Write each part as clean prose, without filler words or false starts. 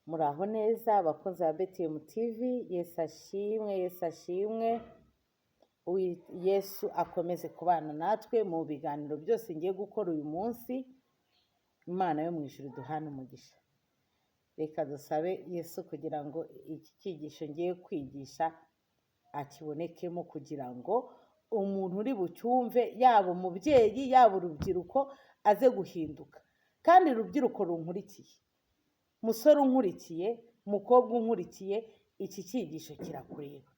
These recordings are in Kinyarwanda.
Muraho neza abakunzi ba BTM TV. Yesu ashimwe, Yesu ashimwe. Yesu akomeze kubana natwe mu biganiro byose ngiye gukora uyu munsi. Imana yo mu ijuru duhane umugisha. Reka dusabe Yesu kugira ngo iki cyigisho ngiye kwigisha akibonekemo, kugira ngo umuntu uri bucyumve, yaba umubyeyi yaba urubyiruko, aze guhinduka. Kandi urubyiruko runkurikiye, musore unkurikiye, mukobwa unkurikiye, iki cyigisho kirakureba.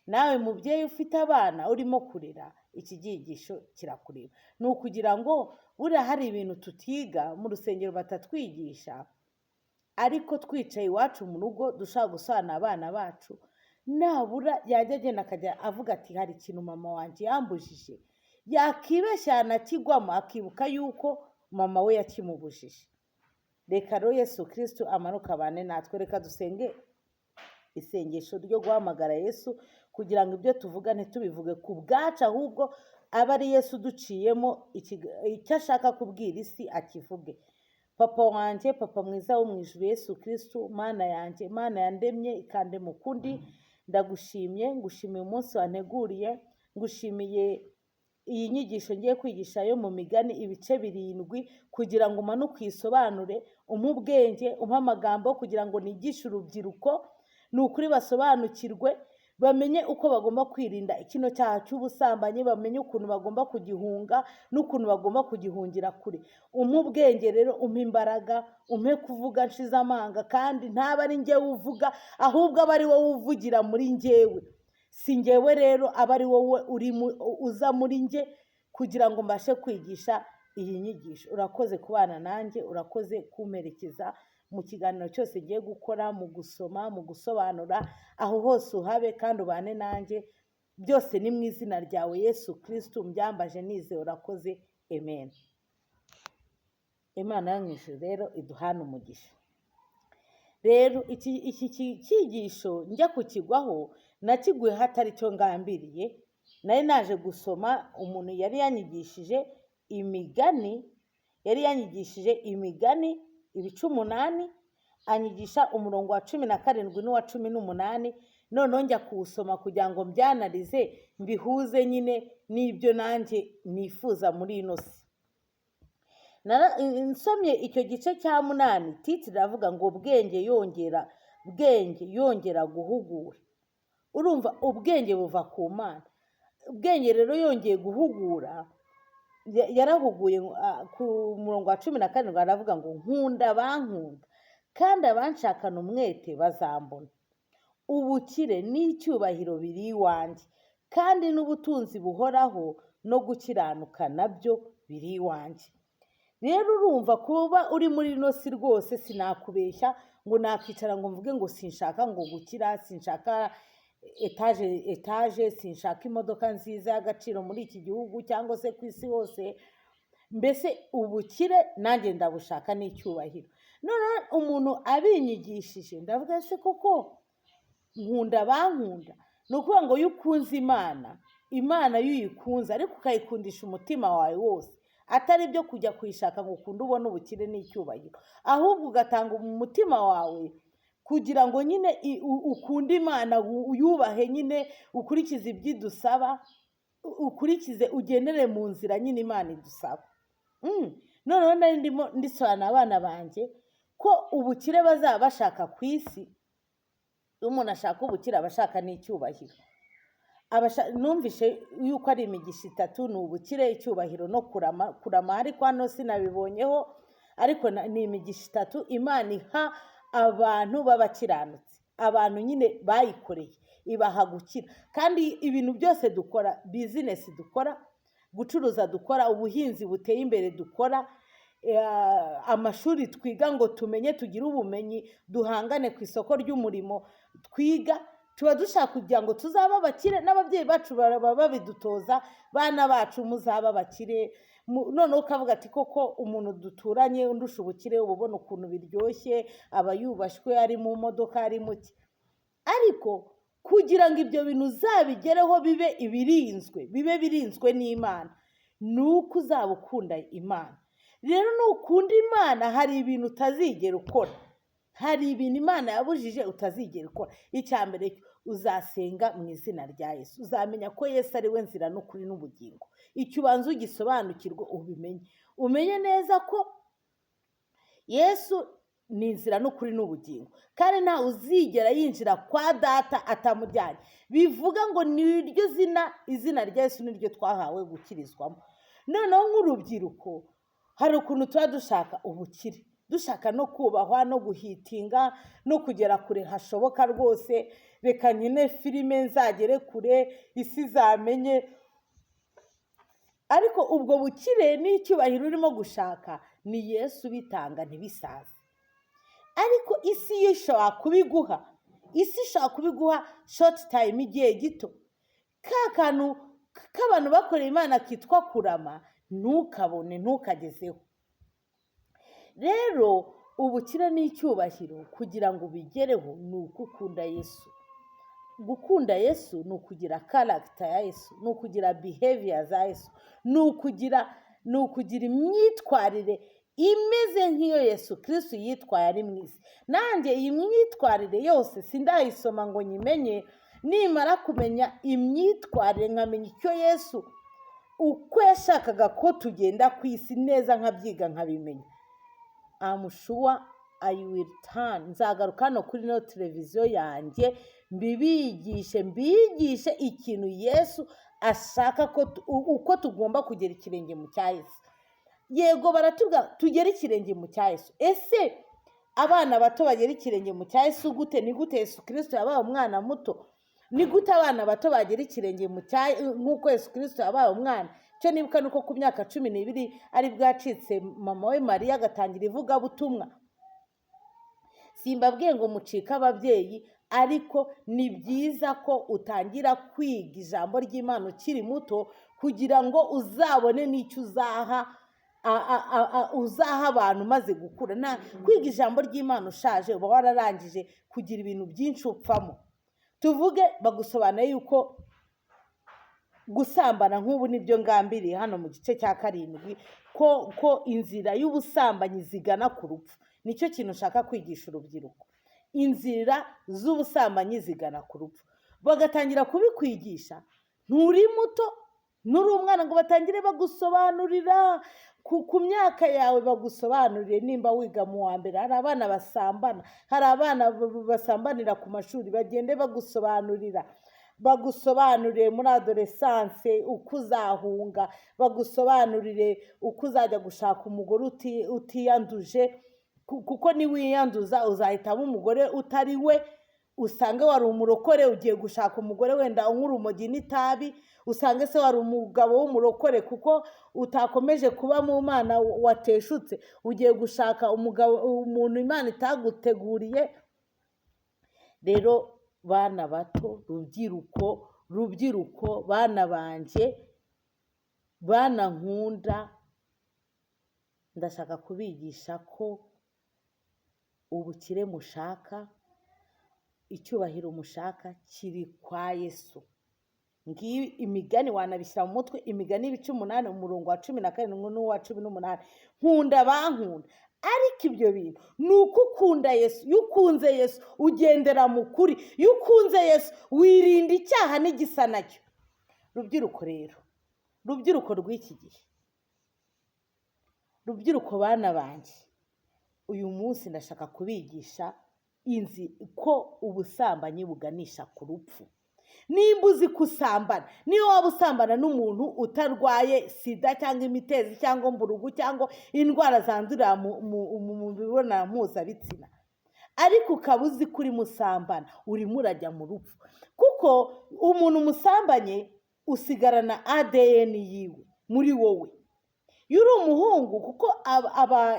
Nawe mubyeyi ufite abana urimo kurera, iki cyigisho kirakureba. Ni ukugira ngo buriya hari ibintu tutiga mu rusengero batatwigisha, ariko twicaye iwacu mu rugo dushaka gusobanurira abana bacu, nabura yajya agenda akajya avuga ati hari ikintu mama wanjye yambujije, yakibeshya yanakigwamo akibuka yuko mama we yakimubujije. Reka rero Yesu Kristo amanuka abane natwe. Reka dusenge isengesho ryo guhamagara Yesu, kugira ngo ibyo tuvuga ntitubivuge ku bwacu, ahubwo aba ari Yesu duciyemo icyo ashaka kubwira isi akivuge. Papa wanjye, papa mwiza wo mu ijuru, Yesu Kristo, mana yanjye, mana yandemye ikandema ukundi, ndagushimye, ngushimiye umunsi wanteguriye, ngushimiye iyi nyigisho ngiye kwigisha yo mu migani ibice 7, kugira ngo umanuke uyisobanure, umpe ubwenge, umpe amagambo kugira ngo nigishe urubyiruko, ni ukuri basobanukirwe, bamenye uko bagomba kwirinda kino cyaha cy'ubusambanyi, bamenye ukuntu bagomba kugihunga n'ukuntu bagomba kugihungira kure. Umpe ubwenge rero, umpe imbaraga, umpe kuvuga nshize amanga, kandi ntaba ari njyewe uvuga, ahubwo aba ari wowe uvugira muri njyewe. Si njyewe rero, aba ari wowe uza muri njye, kugira ngo mbashe kwigisha iyi nyigisho. Urakoze kubana nanjye, urakoze kumperekeza mu kiganiro cyose ngiye gukora, mu gusoma, mu gusobanura, aho hose uhabe kandi ubane nanjye. Byose ni mu izina ryawe Yesu Kristo mbyambaje nizeye, urakoze, amen. Imana yo mu ijuru rero iduhane umugisha. Rero iki cyigisho njya kukigwaho nakiguye hatari cyo ngambiriye. Nari naje gusoma, umuntu yari yanyigishije imigani ibice 8, anyigisha umurongo wa 17 n'uwa 18. Noneho njya kuwusoma kugira ngo mbyanarize, mbihuze nyine n'ibyo nanjye nifuza muri ino si. Nsomye icyo gice cya 8, titire iravuga ngo ubwenge yongera guhugura. Urumva ubwenge buva ku Mana. Ubwenge rero yongeye guhugura, yarahuguye ku murongo wa 17 aravuga ngo nkunda bankunda, kandi abanshakana umwete bazambona. Ubukire n'icyubahiro biri iwanjye, kandi n'ubutunzi buhoraho no gukiranuka nabyo biri iwanjye. Rero urumva kuba uri muri ino si rwose sinakubeshya ngo nakwicara ngo mvuge ngo sinshaka ngo gukira, sinshaka etaje, sinshaka imodoka nziza y'agaciro muri iki gihugu cyangwa se ku isi hose. Mbese ubukire nanjye ndabushaka n'icyubahiro. None umuntu abinyigishije ndavuga se koko nkunda bankunda. Ni ukuvuga ngo iyo ukunze Imana iyo uyikunze ariko ukayikundisha umutima wawe wose, atari byo kujya kuyishaka ngo ukunde ubone ubukire n'icyubahiro, ahubwo ugatanga umutima wawe kugira ngo nyine ukunde Imana, uyubahe nyine, ukurikize ibyo idusaba, ukurikize ugendere mu nzira nyine Imana idusaba. Noneho nari ndimo ndisobanurira abana banjye ko ubukire bazaba bashaka ku isi. Iyo umuntu ashaka ubukire aba ashaka n'icyubahiro. Numvishe yuko ari imigisha 3, ni ubukire, icyubahiro no kurama, ariko hano sinabibonyeho, ariko ni imigisha 3 Imana iha abantu b'abakiranutsi, abantu nyine bayikoreye, ibaha gukira. Kandi ibintu byose dukora, bizinesi dukora, gucuruza dukora, ubuhinzi buteye imbere dukora, amashuri twiga ngo tumenye, tugire ubumenyi, duhangane ku isoko ry'umurimo twiga, tuba dushaka kugira ngo tuzabe abakire, n'ababyeyi bacu baba babidutoza, bana bacu muzaba abakire. Noneho ukavuga ati koko umuntu duturanye undusha ubukire, ubona ukuntu biryoshye, aba yubashywe, ari mu modoka, ari muke. Ariko kugira ngo ibyo bintu uzabigereho bibe birinzwe n'Imana, ni uko uzaba ukunda Imana. Rero nukunda Imana hari ibintu utazigera ukora, hari ibintu Imana yabujije utazigera ukora. Icya mbere uzasenga mu izina rya Yesu, uzamenya ko Yesu ari we nzira n'ukuri n'ubugingo. Icyo ubanza ugisobanukirwe ubimenye, umenye neza ko Yesu ni inzira n'ukuri n'ubugingo, kandi ntawe uzigera yinjira kwa data atamujyanye. Bivuga ngo ni iryo izina rya Yesu niryo twahawe gukirizwamo. Noneho nk'urubyiruko hari ukuntu tuba dushaka ubukire, dushaka no kubahwa no guhitinga no kugera kure hashoboka rwose. Reka nyine filime nzagere kure, isi zamenye. Ariko ubwo bukire n'icyubahiro urimo gushaka ni Yesu bitanga ntibisaze. Ariko isi yo ishobora kubiguha, isi ishobora kubiguha short time, igihe gito. Ka kantu k'abantu bakoreye Imana kitwa kurama ntukabone, ntukagezeho. Rero ubukire n'icyubahiro kugira ngo ubigereho ni uko ukunda Yesu. Gukunda Yesu ni ukugira character ya Yesu, ni ukugira behavior za Yesu, ni ukugira imyitwarire imeze nk'iyo Yesu Kristo yitwaye ari mu isi. Nanjye iyi myitwarire yose sindayisoma ngo nyimenye, nimara kumenya imyitwarire nkamenya icyo Yesu uko yashakaga ko tugenda ku isi neza, nkabyiga nkabimenya, I'm sure I will turn. Nzagaruka hano kuri no televiziyo yanjye mbigishe ikintu Yesu ashaka ko uko tugomba kugera ikirenge mu cya Yesu. Yego baratubwira tugere ikirenge mu cya Yesu. Ese abana bato bagera ikirenge mu cya Yesu gute? Ni gute Yesu Kristo yabaye umwana muto? Ni gute abana bato bagera ikirenge mu cya nk'uko Yesu Kristo yabaye umwana? Cyo nibuka nuko ku myaka 12 ari bwacitse mama we Mariya agatangira ivugabutumwa. Simbabwiye ngo mucika ababyeyi, ariko ni byiza ko utangira kwiga ijambo ry'Imana ukiri muto kugira ngo uzabone n'icyo uzaha abantu maze gukura. Kwiga ijambo ry'Imana ushaje uba wararangije kugira ibintu byinshi upfamo. Tuvuge bagusobanuye yuko gusambana nk'ubu nibyo ngambiriye hano mu gice cya 7 ko inzira y'ubusambanyi zigana ku rupfu. Nicyo kintu ushaka kwigisha urubyiruko, inzira z'ubusambanyi zigana ku rupfu. Bagatangira kubikwigisha nturi muto, nturi umwana, ngo batangire bagusobanurira ku myaka yawe, bagusobanurire. Nimba wiga mu wa mbere hari abana basambana, hari abana basambanira ku mashuri, bagende bagusobanurire muri adolescence uko uzahunga, bagusobanurire uko uzajya gushaka umugore utiyanduje, kuko niwiyanduza uzahitamo umugore utari we. Usange wari umurokore ugiye gushaka umugore wenda unywa urumogi n'itabi, usange se wari umugabo w'umurokore kuko utakomeje kuba mu Mana wateshutse, ugiye gushaka umuntu Imana itaguteguriye. Rero bana bato, rubyiruko, bana banje, bana nkunda, ndashaka kubigisha ko ubukire mushaka, icyubahiro mushaka kiri kwa Yesu. Ngiyi Imigani wanabishyira mu mutwe, Imigani 8 umurongo wa 17 n'uwa 18. Nkunda bankunda. Ariko ibyo bintu ni uko ukunda Yesu. Iyo ukunze Yesu ugendera mu kuri, iyo ukunze Yesu wirinda icyaha n'igisa nacyo. Rubyiruko rero, rubyiruko rw'iki gihe, rubyiruko bana banjye, uyu munsi ndashaka kubigisha ko ubusambanyi buganisha ku rupfu. Nimba uzi kusambana, niyo waba usambana n'umuntu utarwaye sida cyangwa imitezi cyangwa mburugu cyangwa indwara zandurira mu mibonano mpuzabitsina, ariko ukaba uzi kuri musambana, urimo urajya mu rupfu. Kuko umuntu musambanye usigarana ADN yiwe muri wowe. Iyo uri umuhungu, kuko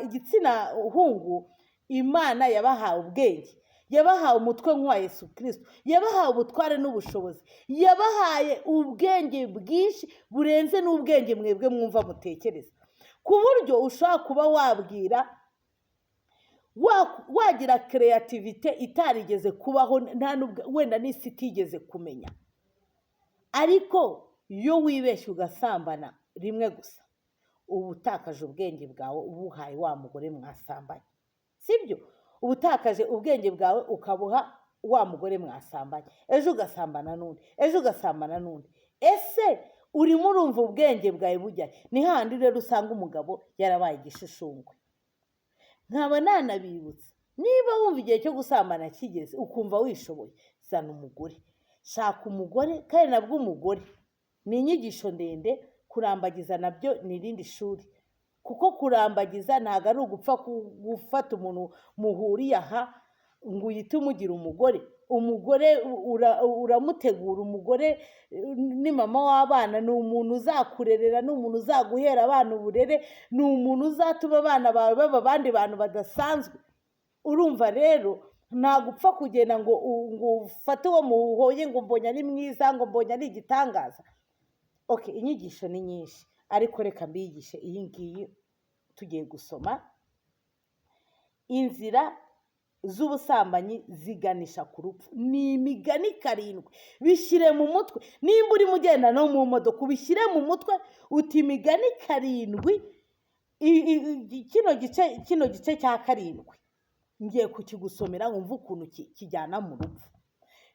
igitsina hungu Imana yabahawe ubwenge, yabahawe umutwe nk'uwa Yesu Kristo, yabahawe ubutware n'ubushobozi, yabahaye ubwenge bwinshi burenze n'ubwenge mwebwe mwumva mutekereza, ku buryo ushobora kuba wagira creativity itarigeze kubaho, wenda n'isi itigeze kumenya. Ariko iyo wibeshye ugasambana rimwe gusa, uba utakaje ubwenge bwawe ubuhaye wa mugore mwasambanye, sibyo? uba utakaje ubwenge bwawe ukabuha wa mugore mwasambanye, ejo ugasambana n'undi, ejo ugasambana n'undi. Ese urimo urumva ubwenge bwawe bujya? Ni handi rero usanga umugabo yarabaye igishishungwe. Nkaba nanabibutsa, niba wumva igihe cyo gusambana kigeze ukumva wishoboye, zana umugore, shaka umugore. Kandi nabwo umugore ni inyigisho ndende, kurambagiza nabyo ni irindi shuri, kuko kurambagiza ntabwo ari ugupfa gufata umuntu muhuriye aha ngo uhite umugira umugore. Umugore uramutegura. Umugore ni mama w'abana, ni umuntu uzakurerera, ni umuntu uzaguhera abana uburere, ni umuntu uzatuma abana bawe baba abandi bantu badasanzwe. Urumva rero ntabwo upfa kugenda ngo ufate uwo muhoye ngo mbonye ari mwiza, ngo mbonye ari igitangaza. Okay, inyigisho ni nyinshi, ariko reka mbigishe iyi ngiyi tugiye gusoma. Inzira z'ubusambanyi ziganisha ku rupfu. Ni imigani 7. Bishyire mu mutwe. Nimba urimo ugenda no mu modoka, ubishyire mu mutwe uti imigani 7. Kino gice cya 7 ngiye kukigusomera wumva ukuntu kijyana mu rupfu.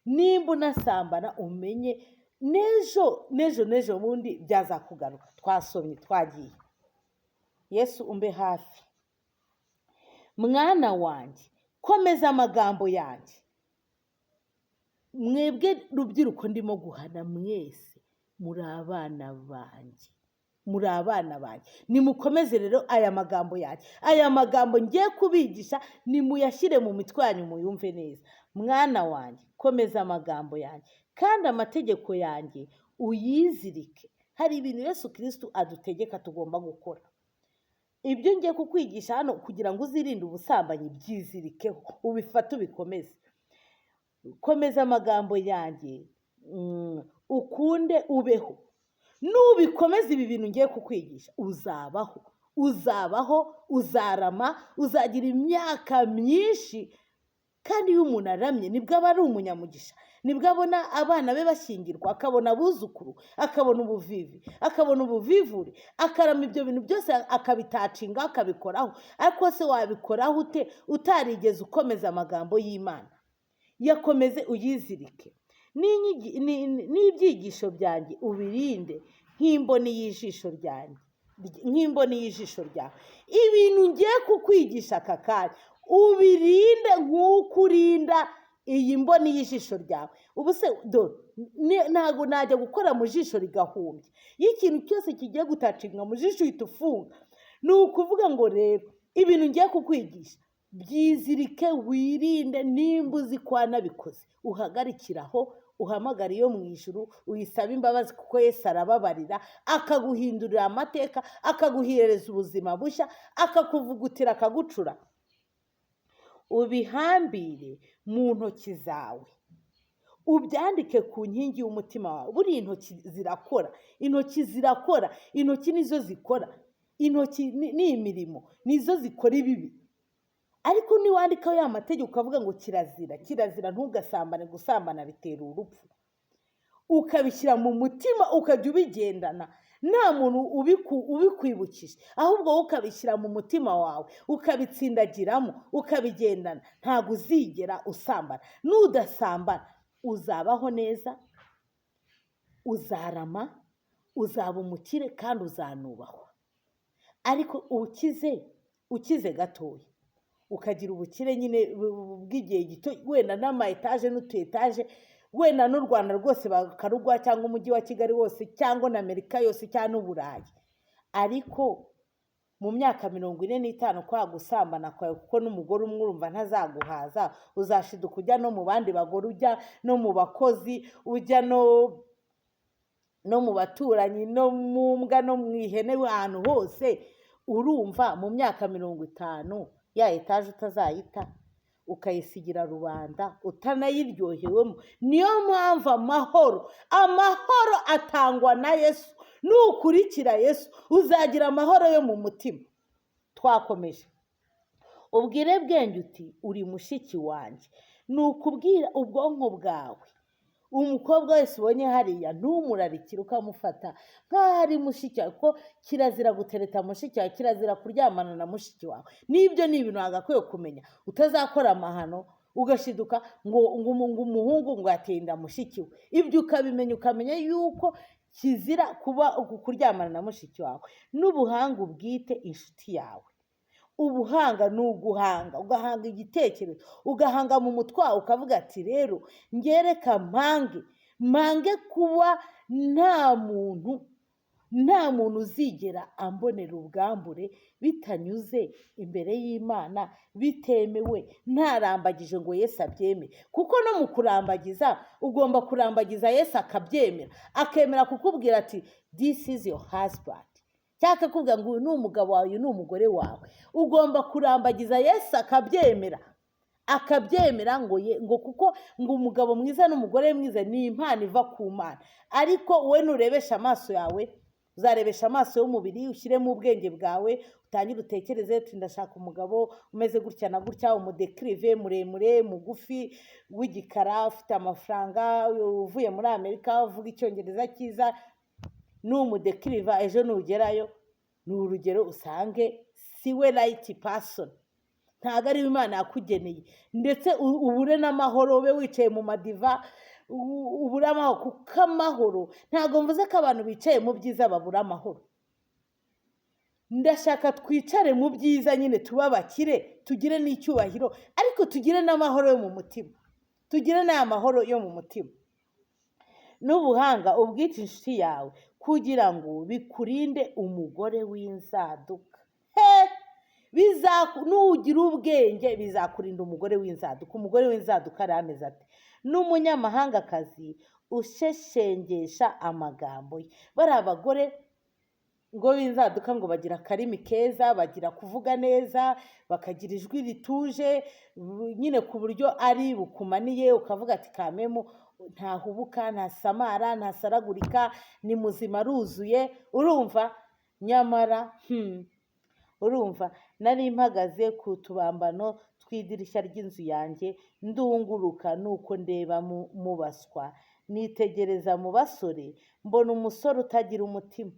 Nimba unasambana umenye nejo bundi byazakugaruka. Twasomye, twagiye. Yesu umbe hafi. Mwana wanjye, komeza amagambo yanjye. Mwebwe rubyiruko ndimo guhana mwese, muri abana banjye. Nimukomeze rero aya magambo yanjye. Aya magambo ngiye kubigisha nimuyashyire mu mitwe yanyu muyumve neza. Mwana wanjye, komeza amagambo yanjye, kandi amategeko yanjye uyizirike. Hari ibintu Yesu Kristo adutegeka tugomba gukora. Ibyo ngiye kukwigisha hano kugira ngo uzirinde ubusambanyi, byizirikeho, ubifate ubikomeze. Komeza amagambo yanjye, ukunde ubeho. Nubikomeza ibi bintu ngiye kukwigisha, uzabaho, uzarama, uzagira imyaka myinshi. Kandi iyo umuntu aramye nibwo aba ari umunyamugisha, nibwo abona abana be bashyingirwa, akabona abuzukuru, akabona ubuvivi, akabona ubuvivure, akarama ibyo bintu byose akabitacinga, akabikoraho. Ariko se wabikoraho ute utarigeze ukomeza amagambo y'Imana? Yakomeze uyizirike. N'ibyigisho byanjye ubirinde nk'imboni y'ijisho ryanjye, Ibintu ngiye kukwigisha aka kanya ubirinde nk'uko urinda iyi mboni y'ijisho ryawe. Ubu se ntabwo najya gukora mu jisho rigahumbya. Iyo ikintu cyose kigiye gutacinga mu jisho uhita ufunga. Ni ukuvuga ngo rero ibintu ngiye kukwigisha byizirike, wirinde. Nimba uzi ko wanabikoze, uhagarikiraho, uhamagara iyo mu ijuru, uyisaba imbabazi, kuko Yesu arababarira, akaguhindurira amateka, akaguhereza ubuzima bushya, akakuvugutira, akagucura. Ubihambire mu ntoki zawe, ubyandike ku nkingi y'umutima wawe. Buriya intoki zirakora, intoki nizo zikora. Intoki ni imirimo, nizo zikora ibibi. Ariko niwandikaho ya mategeko ukavuga ngo kirazira ntugasambane, gusambana bitera urupfu, ukabishyira mu mutima, ukajya ubigendana, nta muntu ubikwibukije, ahubwo wowe ukabishyira mu mutima wawe, ukabitsindagiramo, ukabigendana, ntabwo uzigera usambana. Nudasambana uzabaho neza, uzarama, uzaba umukire, kandi uzanubahwa. Ariko ukize gatoya, ukagira ubukire nyine bw'igihe gito, wenda n'ama etaje n'utu etaje, wenda n'u Rwanda rwose bakarugwa, cyangwa umujyi wa Kigali wose, cyangwa na Amerika yose, cyangwa n'Uburayi. Ariko mu myaka 45 kwa gusambana kwawe, kuko n'umugore umwe urumva ntazaguhaza, uzashiduka ujya no mu bandi bagore, ujya no mu bakozi, ujya no mu baturanyi, no mu mbwa, no mu ihene, ahantu hose. Urumva mu myaka 50 ya etaje utazayita, ukayisigira rubanda utanayiryohewemo. Niyo mpamvu amahoro atangwa na Yesu. Nukurikira Yesu uzagira amahoro yo mu mutima. Twakomeje. Ubwire bwenge uti uri mushiki wanjye. Nukubwira ubwonko bwawe umukobwa wese ubonye hariya ntumurarikire ukamufata nk'aho ari mushiki wawe, ko kirazira gutereta mushiki wawe, kirazira kuryamana na mushiki wawe. N'ibyo ni ibintu wagakwiye kumenya, utazakora amahano ugashiduka ngo umuhungu ngo yateye inda mushiki we. Ibyo ukabimenya, ukamenya yuko kizira kuba kuryamana na mushiki wawe. N'ubuhanga ubwite inshuti yawe. Ubuhanga ni uguhanga, ugahanga igitekerezo, ugahanga mu mutwe wawe, ukavuga ati rero ngereka mpange kuba nta muntu uzigera ambonera ubwambure bitanyuze imbere y'Imana, bitemewe, ntarambagije ngo Yesu abyemere. Kuko no mu kurambagiza ugomba kurambagiza Yesu akabyemera, akemera kukubwira ati this is your husband, cyangwa akakubwira ngo uyu ni umugabo wawe, uyu ni umugore wawe. Ugomba kurambagiza Yesu akabyemera ngo kuko ngo umugabo mwiza n'umugore mwiza ni impano iva ku Mana. Ariko wowe nurebesha amaso yawe, uzarebesha amaso y'umubiri, ushyiremo ubwenge bwawe, utangire utekereze ati ndashaka umugabo umeze gutya na gutya, umudekirive, muremure, mugufi, w'igikara, ufite amafaranga, uvuye muri Amerika, uvuga icyongereza cyiza. N'umudekiriva ejo nugerayo ni urugero usange siwe right person, ntabwo ari Imana yakugeneye. Ndetse ubure n'amahoro, ube wicaye mu madiva, ubura amahoro. Kuko amahoro, ntabwo mvuze ko abantu bicaye mu byiza babura amahoro. Ndashaka twicare mu byiza nyine, tube abakire, tugire n'icyubahiro, ariko tugire n'amahoro yo mu mutima, tugire n'aya mahoro yo mu mutima. N'ubuhanga ubwite inshuti yawe, kugira ngo bikurinde umugore w'inzaduka. Nugira ubwenge bizakurinda umugore w'inzaduka. Umugore w'inzaduka ari ameze ati: n'umunyamahangakazi usheshengesha amagambo ye. Bari abagore ngo b'inzaduka ngo bagira akarimi keza, bagira kuvuga neza, bakagira ijwi rituje, nyine ku buryo ari bukumaniye ukavuga ati kamemu ntahubuka, ntasamara, ntasaragurika, ni muzima, aruzuye. Urumva? Nyamara urumva, nari mpagaze ku tubambano tw'idirishya ry'inzu yanjye, ndunguruka nuko ndeba mu baswa, nitegereza mu basore, mbona umusore utagira umutima.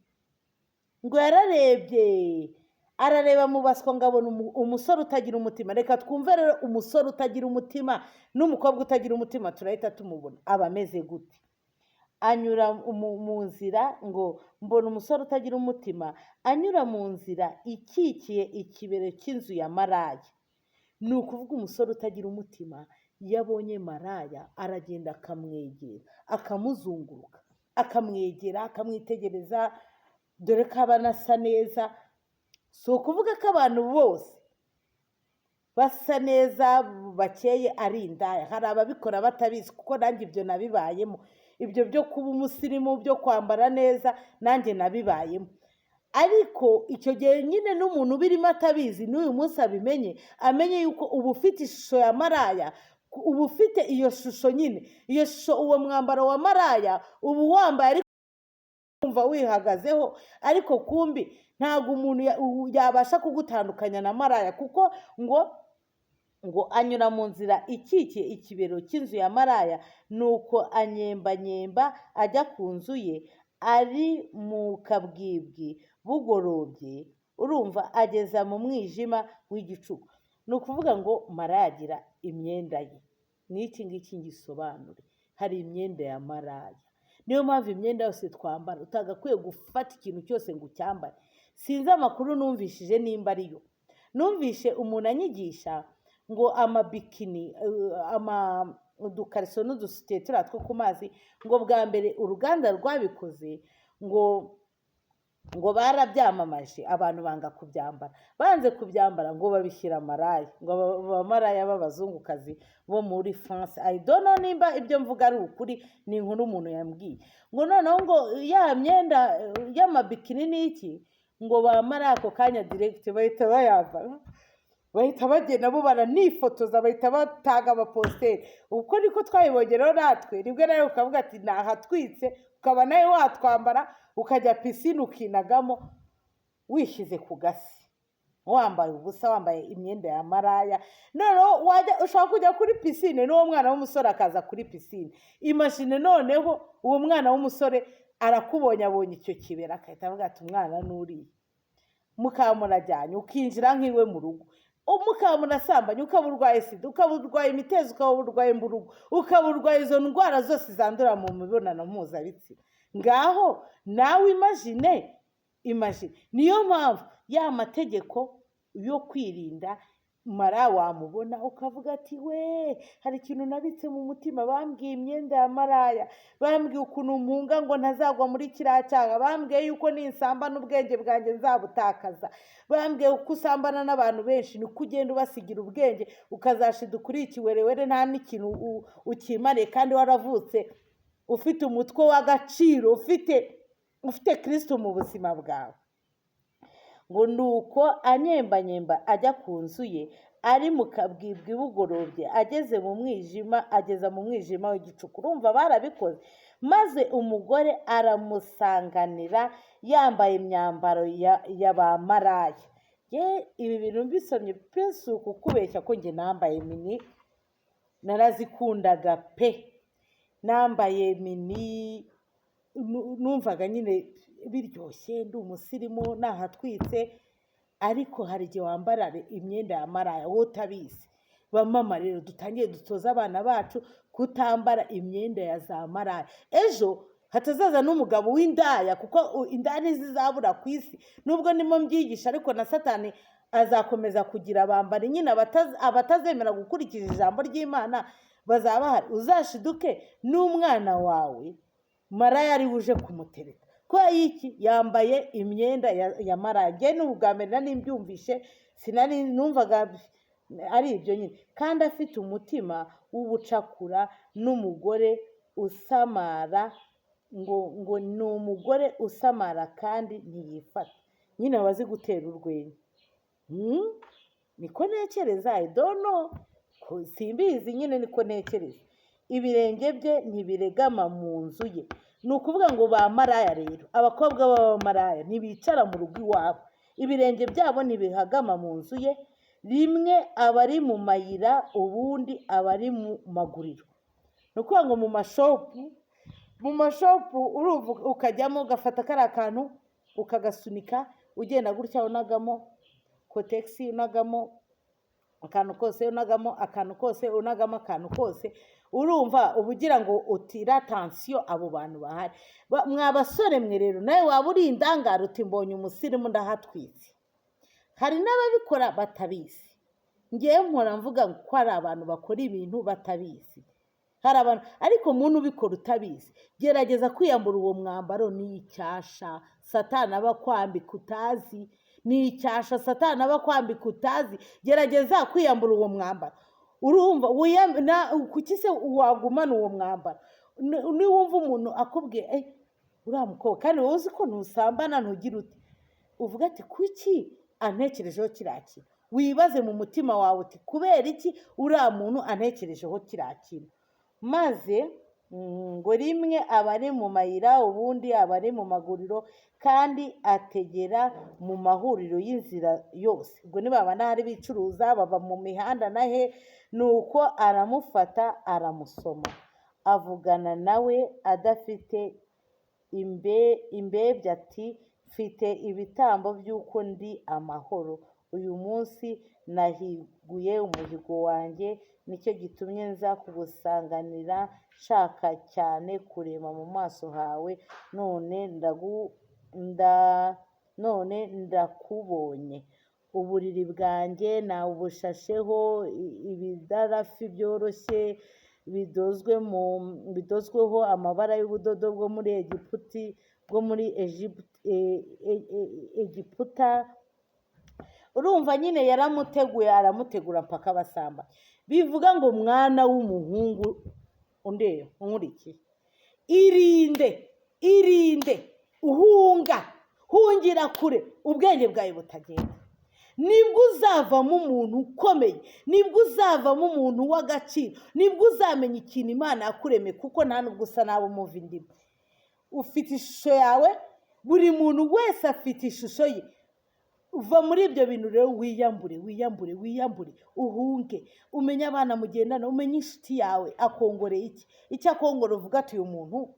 Ngo yararebye arareba mu baswa, ngabona umusore utagira umutima. Reka twumve rero umusore utagira umutima n'umukobwa utagira umutima turahita tumubona aba ameze gute. Anyura mu nzira, ngo mbona umusore utagira umutima anyura mu nzira ikikiye ikibero cy'inzu ya maraya. Ni ukuvuga umusore utagira umutima yabonye maraya, aragenda akamwegera, akamuzunguruka, akamwegera, akamwitegereza, dore ko aba anasa neza. Si ukuvuga ko abantu bose basa neza bakeye ari indaya, hari ababikora batabizi, kuko nanjye ibyo nabibayemo. Ibyo byo kuba umusirimu, byo kwambara neza, nanjye nabibayemo. Ariko icyo gihe nyine n'umuntu ubirimo atabizi, n'uyu munsi abimenye, amenye yuko uba ufite ishusho ya maraya, uba ufite iyo shusho nyine, iyo shusho, uwo mwambaro wa maraya uba wambaye, ariko wumva wihagazeho, ariko kumbi ntabwo umuntu yabasha kugutandukanya na maraya. Kuko ngo anyura mu nzira ikikiye ikibero cy'inzu ya maraya, nuko anyembanyemba ajya ku nzu ye, ari mu kabwibwi bugorobye. Urumva, ageza mu mwijima w'igicuku. Ni ukuvuga ngo maraya agira imyenda ye. N'iki ngiki ngisobanure, hari imyenda ya maraya. Niyo mpamvu imyenda yose twambara utagakwiye gufata ikintu cyose ngo ucyambare. Sinzi amakuru numvishije nimba ariyo. Numvishe umuntu anyigisha ngo amabikini, udukariso n'udusitera two ku mazi, ngo bwa mbere uruganda rwabikoze ngo barabyamamaje, abantu banga kubyambara. Banze kubyambara ngo babishyira maraya, ngo abamaraya b'abazungukazi bo muri France. I don't know nimba ibyo mvuga ari ukuri, ni inkuru umuntu yambwiye. Ngo noneho ngo ya myenda y'amabikini n'iki, ngo bamara ako kanya direct bahita bayambara, bahita bagenda bo baranifotoza, bahita batanga abaposteri. Uko niko twayibonye rero natwe. Rimwe nawe ukavuga ati nahatwitse, ukaba nawe watwambara ukajya pisine ukinagamo wishyize ku gasi. wambaye ubusa, wambaye imyenda ya maraya. Noneho ushobora kujya kuri pisine n'uwo mwana w'umusore akaza kuri pisine. Imagine noneho uwo mwana w'umusore arakubonye, abonye icyo kibera, akahita avuga ati umwana n'uriye. Mukaba murajyanye, ukinjira nk'iwe mu rugo, mukaba murasambanye, ukaba urwaye sida, ukaba urwaye imitezi, ukaba urwaye mburugu, ukaba urwaye izo ndwara zose zandura mu mibonano mpuzabitsina. Ngaho nawe imagine. Niyo mpamvu ya mategeko yo kwirinda mara wamubona ukavuga ati we, hari ikintu nabitse mu mutima, bambwiye imyenda ya maraya, bambwiye ukuntu mpunga ngo ntazagwa muri kiriya cyaha, bambwiye yuko ninsamba n'ubwenge bwanjye nzabutakaza, bambwiye uko usambana n'abantu benshi niko ugenda ubasigira ubwenge, ukazashida kuri ikiwerewere nta n'ikintu ukimariye, kandi waravutse ufite umutwe w'agaciro, ufite Kristo mu buzima bwawe. Ngo nuko anyembanyemba ajya ku nzu ye, ari mu kabwibwi bugorobye, ageza mu mwijima w'igicuku. Urumva barabikoze. Maze umugore aramusanganira yambaye imyambaro ya ba maraya. Ibi bintu mbisomye pe si ukukubeshya ko njye nambaye mini, narazikundaga pe. Nambaye mini, numvaga nyine biryoshye, ndi umusirimu nahatwitse. Ariko hari igihe wambara imyenda ya maraya wowe utabizi. Bamama rero dutangiye dutoza abana bacu kutambara imyenda ya za maraya. Ejo hatazaza n'umugabo w'indaya, kuko indaya ntizizabura ku isi. Nubwo ndimo mbyigisha, ariko na Satani azakomeza kugira abambari nyine abatazemera gukurikiza ijambo ry'Imana bazaba bahari. Uzashiduke n'umwana wawe maraya ari uje kumutereta. Kwa iki yambaye imyenda ya maraya. Njye n'ubwa mbere nari mbyumvishe, sinari numvaga ari ibyo nyine. Kandi afite umutima w'ubucakura, n'umugore usamara, ngo ni umugore usamara kandi ntiyifata. Nyine wazi gutera urwenya. Niko ntekereza, I don't know, simbizi, nyine niko ntekereza. Ibirenge bye ntibiregama mu nzu ye. Ni ukuvuga ngo ba maraya rero, abakobwa b'abamaraya ntibicara mu rugo iwabo. Ibirenge byabo ntibihagama mu nzu ye. Rimwe aba ari mu mayira, ubundi aba ari mu maguriro. Ni ukuvuga ngo mu mashopu ukajyamo ugafata kariya kantu ukagasunika, ugenda gutya unagamo kotegisi, unagamo akantu kose, unagamo akantu kose, unagamo akantu kose. Urumva ubugira ngo utira tansiyo abo bantu bahari. Mwa basore mwe rero, nawe waba uri indangare uti mbonye umusirimu ndahatwitse. Hari n'ababikora batabizi. Ngewe mpora mvuga ko hari abantu bakora ibintu batabizi. Hari abantu, ariko umuntu ubikora utabizi, gerageza kwiyambura uwo mwambaro. Ni icyasha Satani aba kwambika utazi. Ni Satani aba kwambika utazi. Gerageza kwiyambura uwo mwambaro. Urumva kuki se wagumana uwo mwambaro? Niwumva umuntu akubwiye uriya mukobwa, kandi wowe uzi ko ntusambana, ntugira uti, uvuga ati kuki antekerejeho kiriya kintu. Wibaze mu mutima wawe uti kubera iki uriya muntu antekerejeho kiriya kintu. Maze ngo rimwe aba ari mu mayira, ubundi aba ari mu maguriro, kandi ategera mu mahuriro y'inzira yose. Ubwo ni babana hari bicuruza, baba mu mihanda nahe. Nuko aramufata aramusoma, avugana nawe adafite imbebya ati, mfite ibitambo by'uko ndi amahoro. Uyu munsi nahiguye umuhigo wanjye, nicyo gitumye nza kugusanganira, nshaka cyane kureba mu maso hawe. None ndakubonye. Uburiri bwanjye nawubushasheho ibidarafi byoroshye bidozweho amabara y'ubudodo bwo muri Egiputa. Urumva nyine yaramuteguye, aramutegura mpaka basamba. Bivuga ngo mwana w'umuhungu undeba unkurikiye, irinde hungira kure, ubwenge bwawe butagenda. Nibwo uzavamo umuntu ukomeye, nibwo uzavamo umuntu w'agaciro, nibwo uzamenya ikintu Imana yakuremeye, kuko nta nubwo usa nawe umuva indimi. Ufite ishusho yawe, buri muntu wese afite ishusho ye. uva muri ibyo bintu rero, wiyambure uhunge, umenye abana mugendana, umenye inshuti yawe akongoreye icyo akongora uvuga ati uyu muntu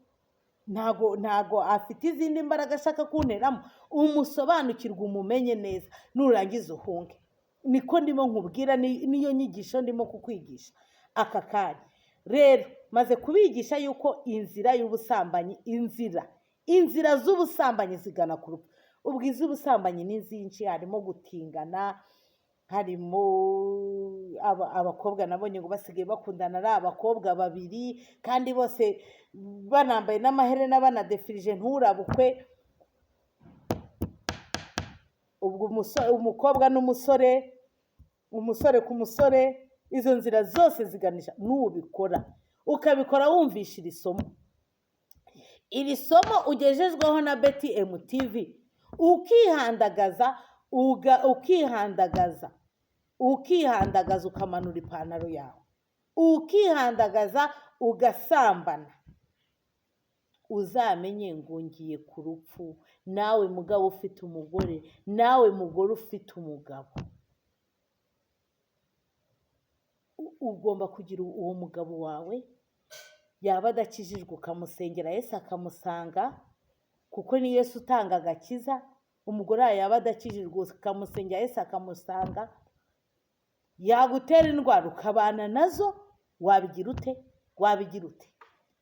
ntago afite izindi mbaraga ashaka kunteramo, umusobanukirwe, umumenye neza, nurangiza uhunge. Niko ndimo nkubwira, niyo nyigisho ndimo kukwigisha aka kanya. Rero maze kubigisha yuko inzira y'ubusambanyi, inzira z'ubusambanyi zigana ku rupfu. Ubwiza ubusambanyi ni zinshi, harimo gutingana, harimo abakobwa nabonye ngo basigaye bakundana ari abakobwa babiri kandi bose banambaye n'amaherena banadefirije nturabukwe. Ubwo umukobwa n'umusore, umusore ku musore, izo nzira zose ziganisha. Nubikora ukabikora wumvisha iri somo ugejejweho na Betty MTV, ukihandagaza ukamanura ipantaro yawe, ukihandagaza ugasambana, uzamenye ngo ngiye ku rupfu. Nawe mugabo ufite umugore, nawe mugore ufite umugabo, ugomba kugira uwo mugabo wawe, yaba adakijijwe ukamusengera Yesu akamusanga, kuko ni Yesu utanga agakiza. Umugore wawe yaba adakijijwe ukamusengera Yesu akamusanga, yagutera indwara ukabana nazo, wabigira ute?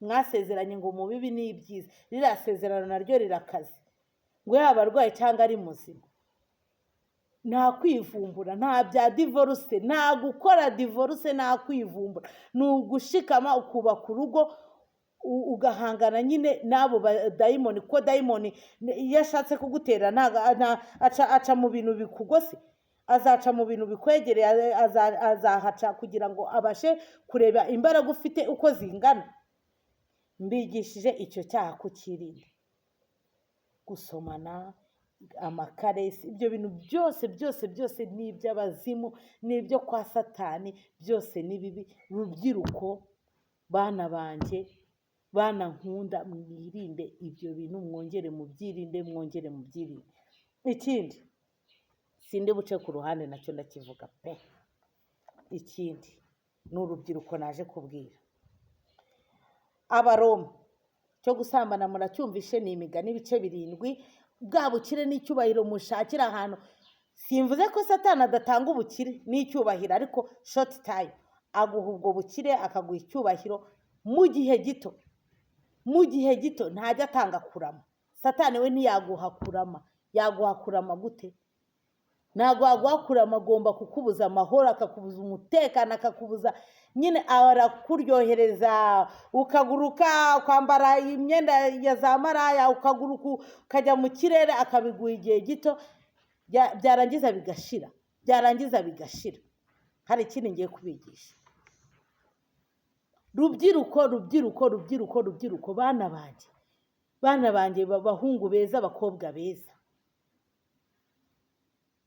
Mwasezeranye ngo mu bibi ni ibyiza, ririya sezerano naryo rirakaze, ngo yaba arwaye cyangwa ari muzima. Nta kwivumbura, nta bya divorce, nta gukora divorce, nta kwivumbura. Ni ugushikama ukubaka urugo, ugahangana nyine n'abo dayimoni, ko dayimoni iyo ashatse kugutera aca mu bintu bikugose, azaca mu bintu bikwegereye, azahaca kugira ngo abashe kureba imbaraga ufite uko zingana. Mbigishije icyo cyaha kukirinda, gusomana, amakaresi, ibyo bintu byose ni iby'abazimu, ni ibyo kwa Satani, byose ni bibi. Rubyiruko, bana banjye, bana nkunda, mwirinde ibyo bintu, mwongere mubyirinde. Ikindi sindi buce ku ruhande, nacyo ndakivuga pe. Ikindi ni urubyiruko naje kubwira. Abaroma, cyo gusambana muracyumvishe, ni Imigani ibice 7. Bwa bukire n'icyubahiro mushakira ahantu. Simvuze ko Satani adatanga ubukire n'icyubahiro, ariko short time aguha ubwo bukire, akaguha icyubahiro mu gihe gito, ntajya atanga kurama. Satani we ntiyaguha kurama. Yaguha kurama gute? Ntabwo yaguha kurama, agomba kukubuza amahoro, akakubuza umutekano, akakubuza nyine, arakuryohereza, ukaguruka kwambara imyenda ya za maraya, ukaguruka ukajya mu kirere, akabiguha igihe gito, byarangiza bigashira. Hari ikindi ngiye kubigisha. Rubyiruko, bana banjye, bahungu beza, bakobwa beza,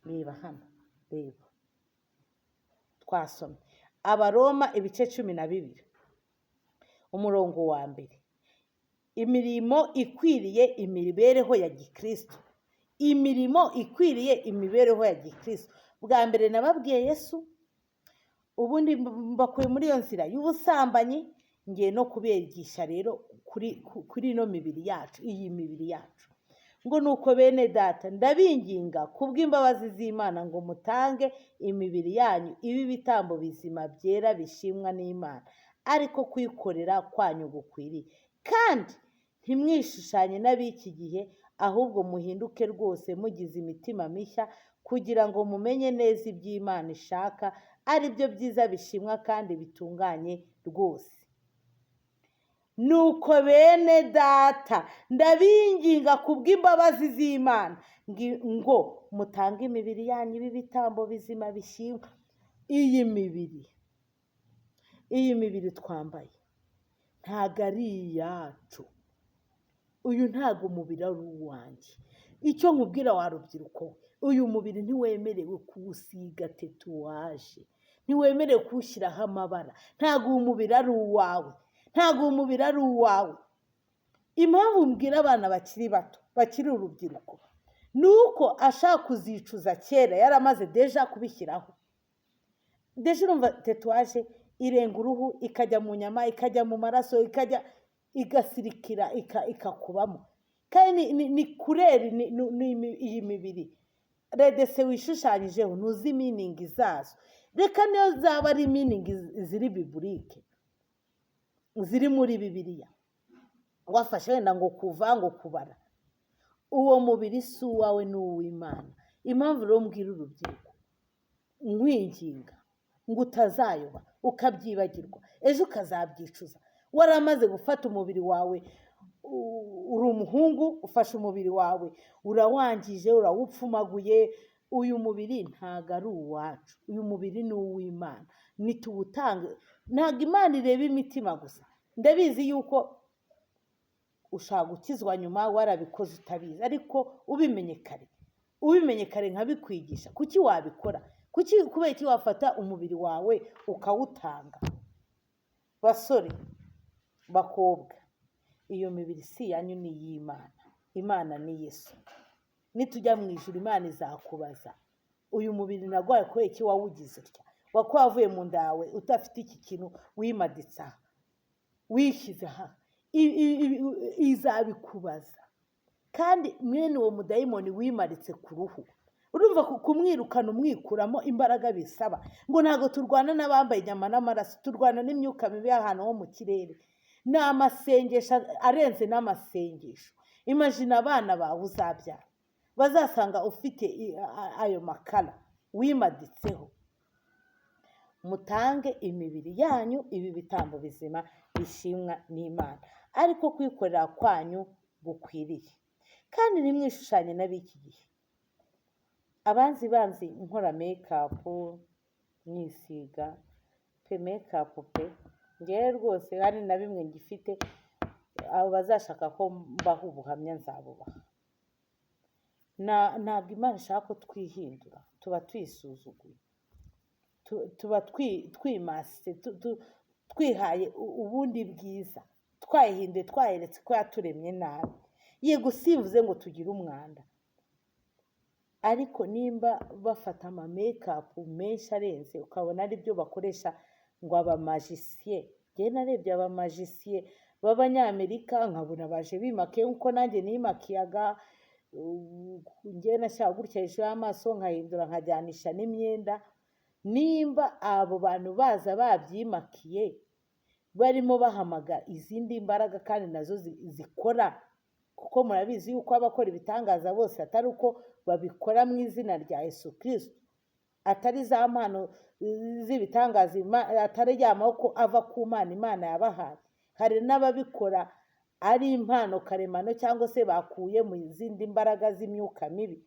reba hano, reba, twasomye Abaroma ibice 12, umurongo wa 1. Imirimo ikwiriye imibereho ya Gikristo, Bwa mbere nababwiye Yesu, ubundi mbakuye muri iyo nzira y'ubusambanyi, ngiye no kubigisha rero kuri ino mibiri yacu, iyi mibiri yacu. Ngo nuko bene data, ndabinginga kubw'imbabazi z'Imana ngo mutange imibiri yanyu ibi bitambo bizima byera bishimwa n'Imana, ariko kwikorera kwanyu gukwiriye. Kandi ntimwishushanye n'ab'iki gihe, ahubwo muhinduke rwose mugize imitima mishya, kugira ngo mumenye neza iby'Imana ishaka, ari byo byiza bishimwa kandi bitunganye rwose. Nuko bene data, ndabinginga kubw'imbabazi z'Imana ngo mutange imibiri yanyu ibi bitambo bizima bishimwa. Iyi mibiri twambaye ntago ari iyacu. Uyu ntago umubiri ari uwanjye. Icyo nkubwira wa rubyiruko, uyu mubiri ntiwemerewe kuwusiga tetuwaje, ntiwemerewe kuwushyiraho amabara. Ntago uyu mubiri ari uwawe. Impamvu mbwira abana bakiri bato, bakiri urubyiruko, nuko ashaka kuzicuza kera yaramaze deja kubishyiraho. Deja urumva tetuwaje irenga uruhu ikajya mu nyama ikajya mu maraso ikajya igasirikira ikakubamo, kandi ni kureri iyi mibiri redese wishushanyijeho ntuzi miningi zazo. Reka niyo zaba ari miningi ziri biburike ziri muri Bibiliya wafashe wenda ngo kuva ngo kubara, uwo mubiri si uwawe ni uw'Imana. Impamvu rero mbwira urubyiruko nkwinginga ngo utazayoba ukabyibagirwa ejo ukazabyicuza. Waramaze gufata umubiri wawe, uri umuhungu ufashe umubiri wawe urawangije urawupfumaguye. Uyu mubiri ntago ari uwacu, uyu mubiri ni uw'Imana, nituwutange. Ntago Imana ireba imitima gusa, ndabizi yuko ushaka gukizwa nyuma warabikoze utabizi, ariko ubimenye kare nkabikwigisha kuki wabikora, kubera iki wafata umubiri wawe ukawutanga. Basore bakobwa, iyo mibiri si yanyu ni iy'Imana. Imana ni Yesu. Nitujya mu ijuru Imana izakubaza uyu mubiri nagwaye kubera iki wawugize utya, wakwavuye mu nda yawe udafite iki kintu wimaditse aha wishyize aha, izabikubaza. Kandi mwene uwo mudayimoni wimaritse ku ruhu, urumva kumwirukana umwikuramo imbaraga bisaba. Ngo ntabwo turwana n'abambaye inyama n'amaraso, turwana n'imyuka mibi y'ahantu ho mu kirere. Ni amasengesho arenze n'amasengesho. Imagine abana bawe uzabyara bazasanga ufite ayo makara wimaditseho. Mutange imibiri yanyu ibi bitambo bizima bishimwa n'Imana, ariko kwikorera kwanyu gukwiriye. Kandi nimwishushanye n'ab'iki gihe, abanzi nkora make-up nisiga pe make-up pe, ngewe rwose hari na bimwe ngifite. Abo bazashaka ko mbaho ubuhamya nzabubaha. Ntabwo Imana ishaka ko twihindura, tuba twisuzuguye, tuba twimase, twihaye ubundi bwiza, twayihinduye, twayeretse ko yaturemye nabi. Yego sivuze ngo tugire umwanda, ariko nimba bafata ama make-up menshi arenze ukabona ari byo bakoresha ngo abamajisiye. Njye narebye abamajisiye b'Abanyamerika nkabona baje bimakiye nk'uko nanjye nimakiyaga. Njye nashaka gutya hejuru y'amaso nkahindura nkajyanisha n'imyenda. Nimba abo bantu baza babyimakiye barimo bahamaga izindi mbaraga kandi nazo zikora, kuko murabizi yuko abakora ibitangaza bose atari uko babikora mu izina rya Yesu Kristo, atari za mpano z'ibitangaza, atari ya maboko ava ku Mana Imana yabahaye. Hari n'ababikora ari impano karemano cyangwa se bakuye mu zindi mbaraga z'imyuka mibi.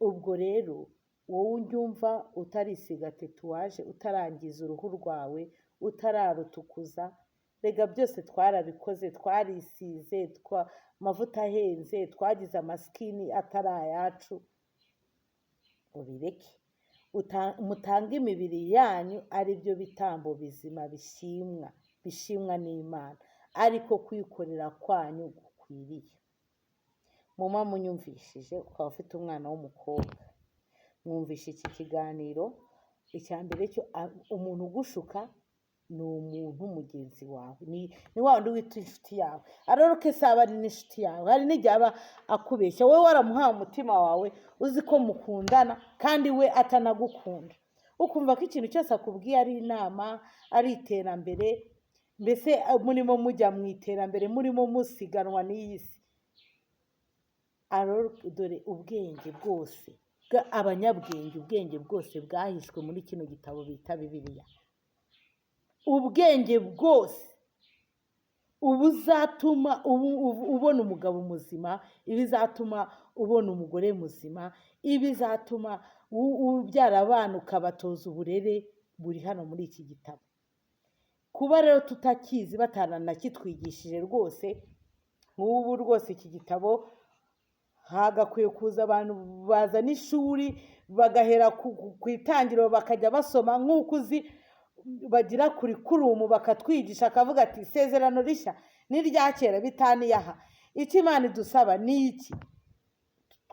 Ubwo rero wowe unyumva utarisiga tetuwaje, utarangiza uruhu rwawe, utararutukuza, rega byose twarabikoze, twarisize amavuta ahenze, twagize amasikini atari ayacu. Ubireke, mutange imibiri yanyu ari byo bitambo bizima bishimwa n'Imana, ariko kwikorera kwanyu gukwiriye. Muma munyumvishije, ukaba ufite umwana w'umukobwa, mwumvishe iki kiganiro. Icya mbere cyo, umuntu ugushuka ni umuntu mugenzi wawe, ni wa wundi wita inshuti yawe. Aroroke saba ari n'inshuti yawe, hari n'igihe aba akubeshya. Wowe waramuhaye umutima wawe uzi ko mukundana kandi we atanagukunda, ukumva ko ikintu cyose akubwiye ari inama, ari iterambere, mbese murimo mujya mu iterambere, murimo musiganwa n'iyi si. Dore ubwenge bwose abanyabwenge, ubwenge bwose bwahishwe muri kino gitabo bita Bibiliya. Ubwenge bwose ubuzatuma ubona umugabo muzima, ibizatuma ubona umugore muzima, ibizatuma ubyara abana ukabatoza uburere, buri hano muri iki gitabo. Kuba rero tutakizi bataranakitwigishije rwose, nk'ubu rwose iki gitabo hagakwiye kuza abantu bazana ishuri bagahera ku itangiriro bakajya basoma, nk'uko uzi bagira kurikurumu bakatwigisha, akavuga ati isezerano rishya n'irya kera bitaniye aha. Icyo Imana idusaba ni iki?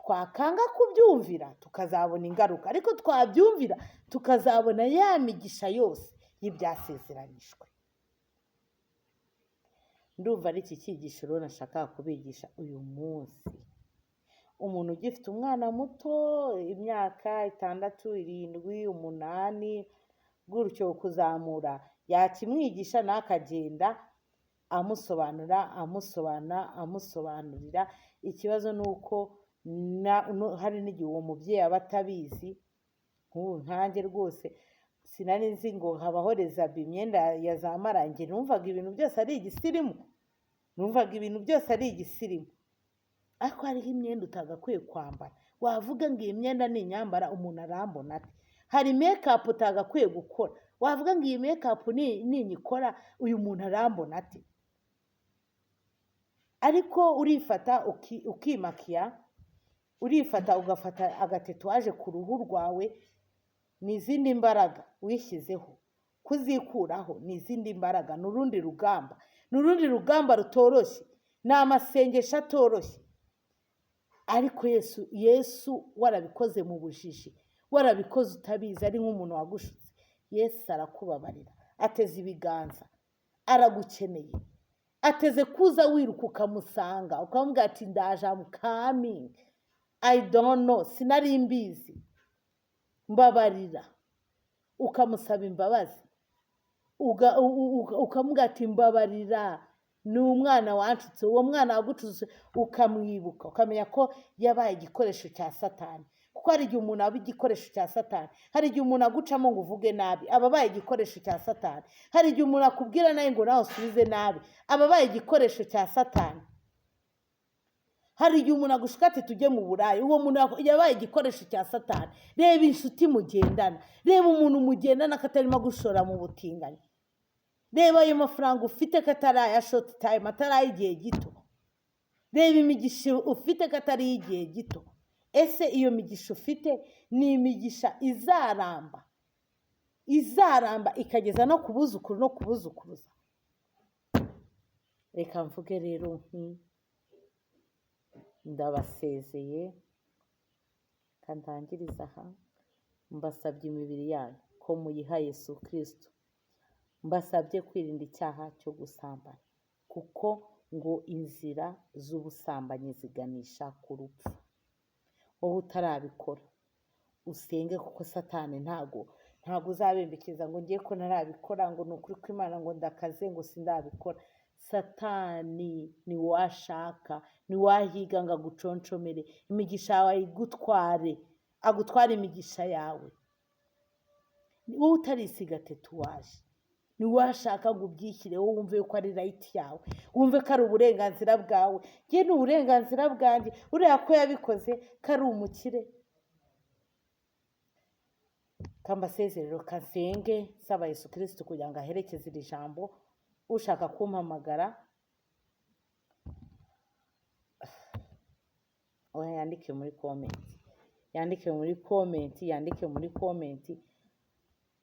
twakanga kubyumvira tukazabona ingaruka, ariko twabyumvira tukazabona ya migisha yose y'ibyasezeranijwe. Ndumva ari iki cyigisho rero nashakaga kubigisha uyu munsi. Umuntu ugifite umwana muto, imyaka 6, 7, 8 gutyo kuzamura, yakimwigisha n'akagenda amusobanurira. Ikibazo ni uko hari n'igihe uwo mubyeyi aba atabizi. Nk'ubu nkanjye rwose sinari nzi ngo habaho rezabi imyenda ya za marangi, numvaga ibintu byose ari igisirimu. Ariko hariho imyenda utagakwiye kwambara, wavuga ngo iyi myenda ni inyambara umuntu arambona ate. Hari mekapu utagakwiye gukora, wavuga ngo iyi mekapu ninyikora uyu muntu arambona ate. Ariko urifata ukimakiya, urifata ugafata agatetuwaje ku ruhu rwawe, ni izindi mbaraga wishyizeho. Kuzikuraho ni izindi mbaraga, ni urundi rugamba rutoroshye, ni amasengesho atoroshye. Ariko Yesu warabikoze mu bujiji, warabikoze utabizi, ari nk'umuntu wagushutse, Yesu arakubabarira, ateze ibiganza, aragukeneye, ateze kuza wiruka ukamusanga ukamubwira ati ndaje, am coming, I don't know, sinari mbizi, mbabarira. Ukamusaba imbabazi, ukamubwira ati mbabarira, ni umwana wanshutse, uwo mwana wagucutse, ukamwibuka, ukamenya ko yabaye igikoresho cya Satani. Kuko hari igihe umuntu aba igikoresho cya Satani, hari igihe umuntu agucamo ngo uvuge nabi, aba abaye igikoresho cya Satani. Hari igihe umuntu akubwira nawe ngo nawe usubize nabi, aba abaye igikoresho cya Satani. Hari igihe umuntu agushuka ati tujye mu burayi, uwo muntu yabaye igikoresho cya Satani. Reba inshuti mugendana, reba umuntu mugendana katarimo gushora mu butinganyi, reba ayo mafaranga ufite katari aya short time, atari igihe gito. Reba imigisha ufite katari igihe gito. Ese iyo migisha ufite ni imigisha izaramba ikageza no kubuzukuru no kubuzukuruza. Reka mvuge rero ndabasezeye kandangiriza aha. Mbasabye imibiri yanyu ko muyiha Yesu Kristo. Mbasabye kwirinda icyaha cyo gusambana, kuko ngo inzira z'ubusambanyi ziganisha ku rupfu. Wowe utarabikora usenge, kuko Satani ntago uzabembekiza ngo ngiye ko narabikora, ngo nukuri ko Imana ngo ndakaze ngo sindabikora. Satani ni washaka, ni wahiga ngo aguconshomere imigisha yawe, agutware imigisha yawe. Wowe utarisiga tetuwaje, ni washaka ngo ubyishyire, wowe wumve ko ari right yawe, wumve ko ari uburenganzira bwawe. Nge ni uburenganzira bwanjye, uriya ko yabikoze ko ari umukire. Kambasezerero kansenge saba Yesu Kristo kugira ngo aherekeze iri jambo. Ushaka kumpamagara yandike muri comment,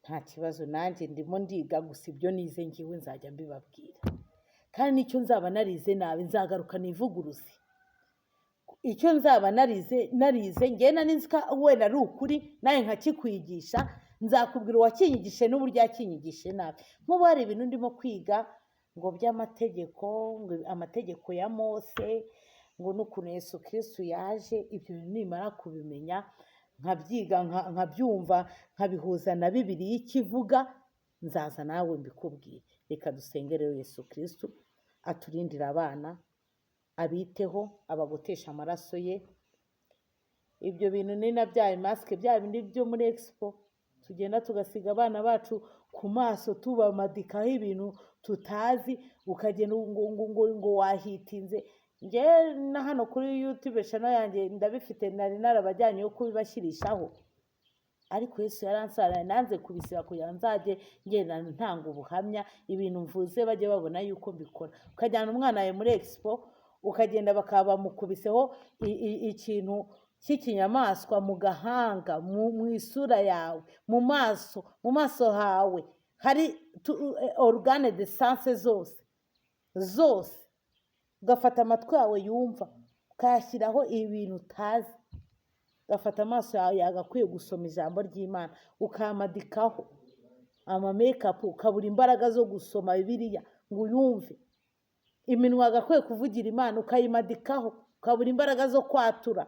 nta kibazo. Nanjye ndimo ndiga, gusa ibyo nize ngiwe nzajya mbibabwira, kandi nicyo nzaba narize nabi nzagaruka nivuguruze. Icyo nzaba narize nge naninzika wenda ari ukuri nawe nkakikwigisha, nzakubwira uwakinyigishe n'uburyo yakinyigishe nabi. Nk'ubu hari ibintu ndimo kwiga ngo by'amategeko, ngo amategeko ya Mose, ngo n'ukuntu Yesu Kristo yaje. Ibyo bintu nimara kubimenya nkabyiga nkabyumva nkabihuza na Bibiliya ikivuga, nzaza nawe mbikubwire. Reka dusenge rero Yesu Kristo aturindira abana, abiteho, abagotesha amaraso ye. Ibyo bintu ni na bya masike bya bindi byo muri expo tugenda tugasiga abana bacu ku maso tubamadikaho ibintu tutazi, ukagenda ngo wahitinze. Nge na hano kuri YouTube channel yanjye ndabifite, nari narabajyanye yo kubibashyirishaho, ariko Yesu yaransara nanze kubisiba kugira nzaje ngenda ntanga ubuhamya, ibintu mvuze bajye babona yuko mbikora. Ukajyana umwana wawe muri expo, ukagenda bakaba mukubiseho ikintu cy'ikinyamaswa mu gahanga, mu isura yawe, mu maso hawe hari organe de sense zose, ugafata amatwi yawe yumva ukayashyiraho ibintu utazi. gafata amaso yawe yagakwiye gusoma ijambo ry'Imana, ukamadikaho amamekapu, ukabura imbaraga zo gusoma Bibiliya ngo uyumve. Iminwa yagakwiye kuvugira Imana, ukayimadikaho, ukabura imbaraga zo kwatura.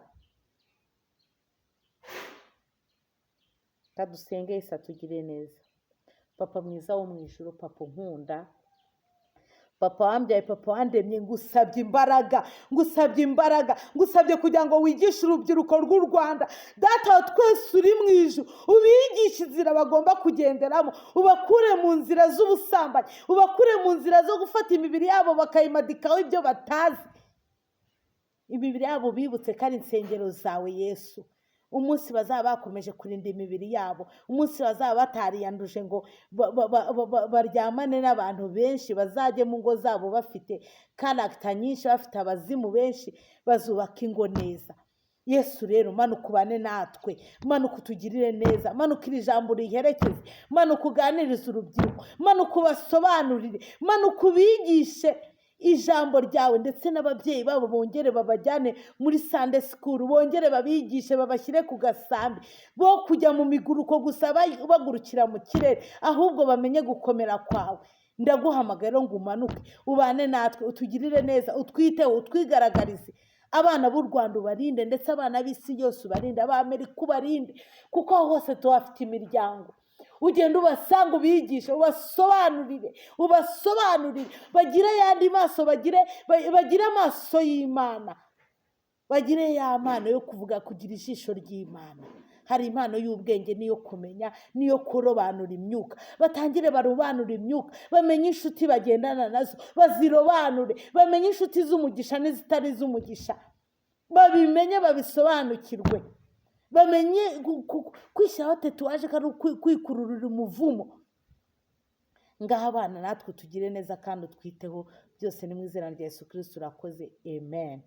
Kadusenge Yesu atugire neza. Papa mwiza wo mu ijuru, papa nkunda, papa wambyaye, papa wandemye, ngusabye imbaraga, ngusabye kugira ngo wigishe urubyiruko rw'u Rwanda. Data wa twese uri mu ijuru, ubigishe inzira bagomba kugenderamo, ubakure mu nzira z'ubusambanyi, ubakure mu nzira zo gufata imibiri yabo bakayimadikaho ibyo batazi. Imibiri yabo bibutse ko ari insengero zawe Yesu. Umunsi bazaba bakomeje kurinda imibiri yabo, umunsi bazaba batariyanduje ngo baryamane n'abantu benshi, bazajye mu ngo zabo bafite karagita nyinshi, bafite abazimu benshi, bazubaka ingo neza. Yesu rero manuka ubane natwe, manuka utugirire neza, manuka iri jambo riherekeze, manuka uganirize urubyiruko, manuka ubasobanurire, manuka ubigishe ijambo ryawe, ndetse n'ababyeyi babo bongere babajyane muri Sunday school, bongere babigishe, babashyire ku gasambi, bo kujya mu miguruko gusa bagurukira mu kirere, ahubwo bamenye gukomera kwawe. Ndaguhamagara ngo umanuke ubane natwe, utugirire neza, utwiteho, utwigaragarize. Abana b'u Rwanda ubarinde, ndetse abana b'isi yose ubarinde, ab'Amerika ubarinde, kuko aho hose tuhafite imiryango. Ugenda ubasanga, ubigishe, ubasobanurire, bagire yandi maso, bagire amaso y'Imana, bagire ya mpano yo kugira ijisho ry'Imana. Hari impano y'ubwenge n'iyo kumenya, n'iyo kurobanura imyuka. Batangire barobanura imyuka, bamenye inshuti bagendana nazo, bazirobanure, bamenye inshuti z'umugisha n'izitari z'umugisha, babimenye, babisobanukirwe, bamenye kwishyiraho tatuwaje ko ari kwikururira umuvumo. Ngaho abana natwe tugire neza kandi utwiteho, byose ni mu izina rya Yesu Kristo urakoze, amen.